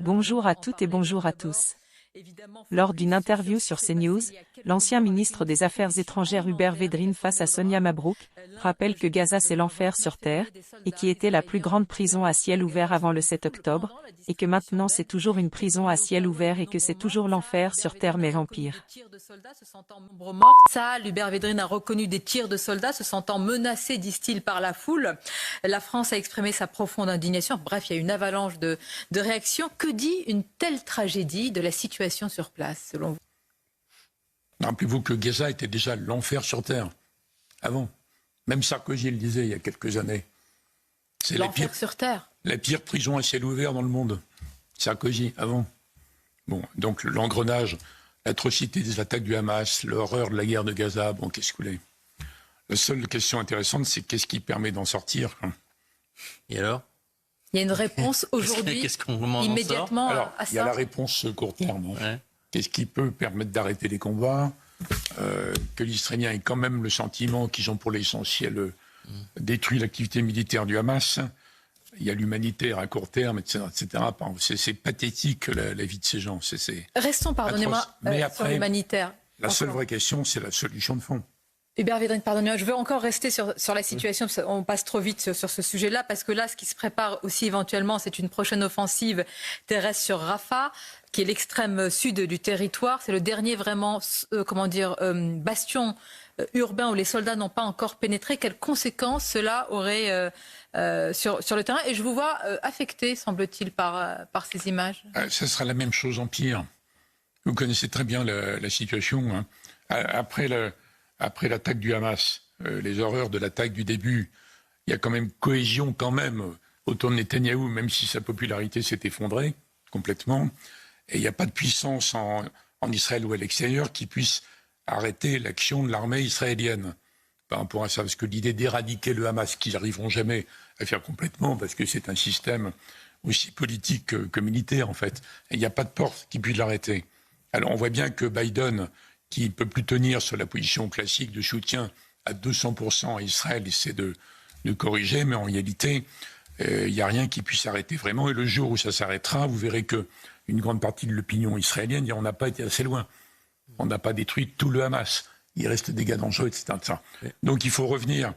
Bonjour à toutes et bonjour à tous. Lors d'une interview sur CNews, l'ancien ministre des Affaires étrangères Hubert Védrine face à Sonia Mabrouk rappelle que Gaza c'est l'enfer sur terre, et qui était la plus grande prison à ciel ouvert avant le 7 octobre, et que maintenant c'est toujours une prison à ciel ouvert et que c'est toujours l'enfer sur terre mais en pire. Ça, Hubert Védrine a reconnu des tirs de soldats se sentant menacés, disent-ils, par la foule. La France a exprimé sa profonde indignation. Bref, il y a une avalanche de réactions. Que dit une telle tragédie de la situation sur place, selon vous? Rappelez-vous que Gaza était déjà l'enfer sur terre, avant. Même Sarkozy le disait il y a quelques années. C'est l'enfer sur terre. La pire prison à ciel ouvert dans le monde. Sarkozy, avant. Bon, donc l'engrenage, l'atrocité des attaques du Hamas, l'horreur de la guerre de Gaza, bon, qu'est-ce que vous voulez? La seule question intéressante, c'est qu'est-ce qui permet d'en sortir? Et alors? Il y a une réponse aujourd'hui, immédiatement alors, à ça. Il y a la réponse court terme. Ouais. Qu'est-ce qui peut permettre d'arrêter les combats? Que les Israéliens aient quand même le sentiment qu'ils ont pour l'essentiel détruit l'activité militaire du Hamas. Il y a l'humanitaire à court terme, etc. C'est pathétique la vie de ces gens. Restons, pardonnez-moi, sur l'humanitaire. La seule vraie question, c'est la solution de fond. Hubert Védrine, pardonnez-moi, je veux encore rester sur la situation, on passe trop vite sur ce sujet-là, parce que là, ce qui se prépare aussi éventuellement, c'est une prochaine offensive terrestre sur Rafah, qui est l'extrême sud du territoire. C'est le dernier vraiment, bastion urbain où les soldats n'ont pas encore pénétré. Quelles conséquences cela aurait sur le terrain? Et je vous vois affecté, semble-t-il, par ces images. Ça sera la même chose en pire. Vous connaissez très bien la situation. Hein. Après l'attaque du Hamas, les horreurs de l'attaque du début, il y a quand même cohésion autour de Netanyahou, même si sa popularité s'est effondrée complètement. Et il n'y a pas de puissance en Israël ou à l'extérieur qui puisse arrêter l'action de l'armée israélienne par rapport à ça. Parce que l'idée d'éradiquer le Hamas, qu'ils n'arriveront jamais à faire complètement, parce que c'est un système aussi politique que militaire en fait, et il n'y a pas de porte qui puisse l'arrêter. Alors on voit bien que Biden, qui ne peut plus tenir sur la position classique de soutien à 200% à Israël, essaie de corriger, mais en réalité, il n'y a rien qui puisse arrêter vraiment. Et le jour où ça s'arrêtera, vous verrez qu'une grande partie de l'opinion israélienne dit on n'a pas été assez loin. On n'a pas détruit tout le Hamas. Il reste des dégâts dangereux, etc. Donc il faut revenir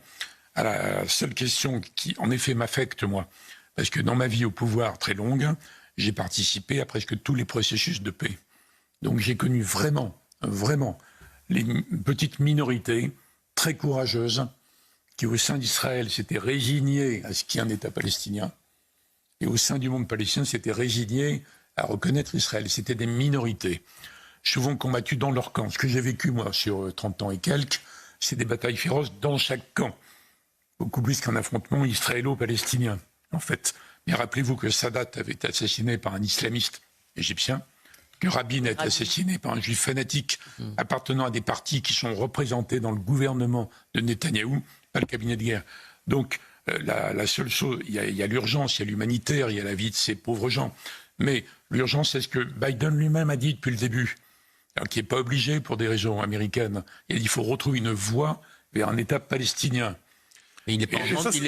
à la seule question qui, en effet, m'affecte, moi. Parce que dans ma vie au pouvoir très longue, j'ai participé à presque tous les processus de paix. Donc j'ai connu vraiment les petites minorités très courageuses qui, au sein d'Israël, s'étaient résignées à ce qu'il y ait un État palestinien, et au sein du monde palestinien, s'étaient résignées à reconnaître Israël. C'était des minorités, souvent combattues dans leur camp. Ce que j'ai vécu, moi, sur 30 ans et quelques, c'est des batailles féroces dans chaque camp, beaucoup plus qu'un affrontement israélo-palestinien, en fait. Mais rappelez-vous que Sadat avait été assassiné par un islamiste égyptien, que Rabin a été assassiné par un juif fanatique appartenant à des partis qui sont représentés dans le gouvernement de Netanyahou, pas le cabinet de guerre. Donc, la seule chose, il y a l'urgence, il y a l'humanitaire, il y a la vie de ces pauvres gens. Mais l'urgence, c'est ce que Biden lui-même a dit depuis le début, alors qui n'est pas obligé pour des raisons américaines. Il a dit qu'il faut retrouver une voie vers un État palestinien. Mais il n'est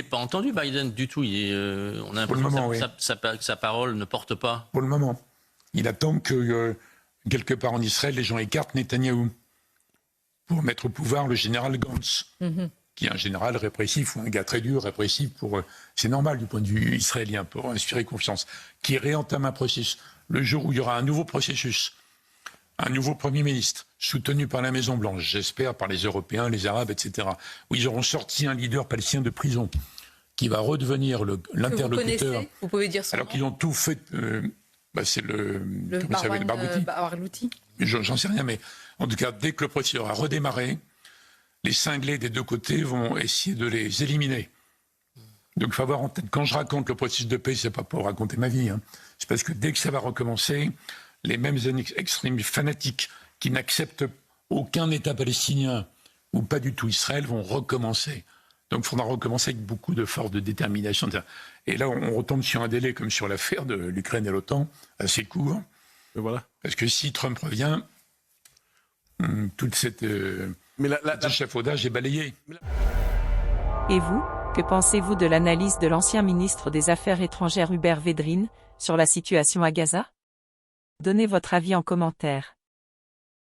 pas entendu, Biden, du tout. On a l'impression que sa parole ne porte pas. Pour le moment. Il attend que, quelque part en Israël, les gens écartent Netanyahou pour mettre au pouvoir le général Gantz, qui est un général répressif ou un gars très dur, répressif. C'est normal du point de vue israélien, pour inspirer confiance, qui réentame un processus. Le jour où il y aura un nouveau processus, un nouveau Premier ministre, soutenu par la Maison-Blanche, j'espère par les Européens, les Arabes, etc., où ils auront sorti un leader palestinien de prison, qui va redevenir l'interlocuteur. Vous pouvez dire son alors nom. qu'ils ont tout fait... c'est le Barghouti. J'en sais rien, mais en tout cas, dès que le processus aura redémarré, les cinglés des deux côtés vont essayer de les éliminer. Donc il faut avoir en tête, quand je raconte le processus de paix, c'est pas pour raconter ma vie, c'est parce que dès que ça va recommencer, les mêmes extrémistes fanatiques qui n'acceptent aucun État palestinien ou pas du tout Israël vont recommencer. Donc il faudra recommencer avec beaucoup de force, de détermination. Et là, on retombe sur un délai comme sur l'affaire de l'Ukraine et l'OTAN, assez court. Et voilà. Parce que si Trump revient, toute cette échafaudage est balayé. Et vous, que pensez-vous de l'analyse de l'ancien ministre des Affaires étrangères Hubert Védrine sur la situation à Gaza? Donnez votre avis en commentaire.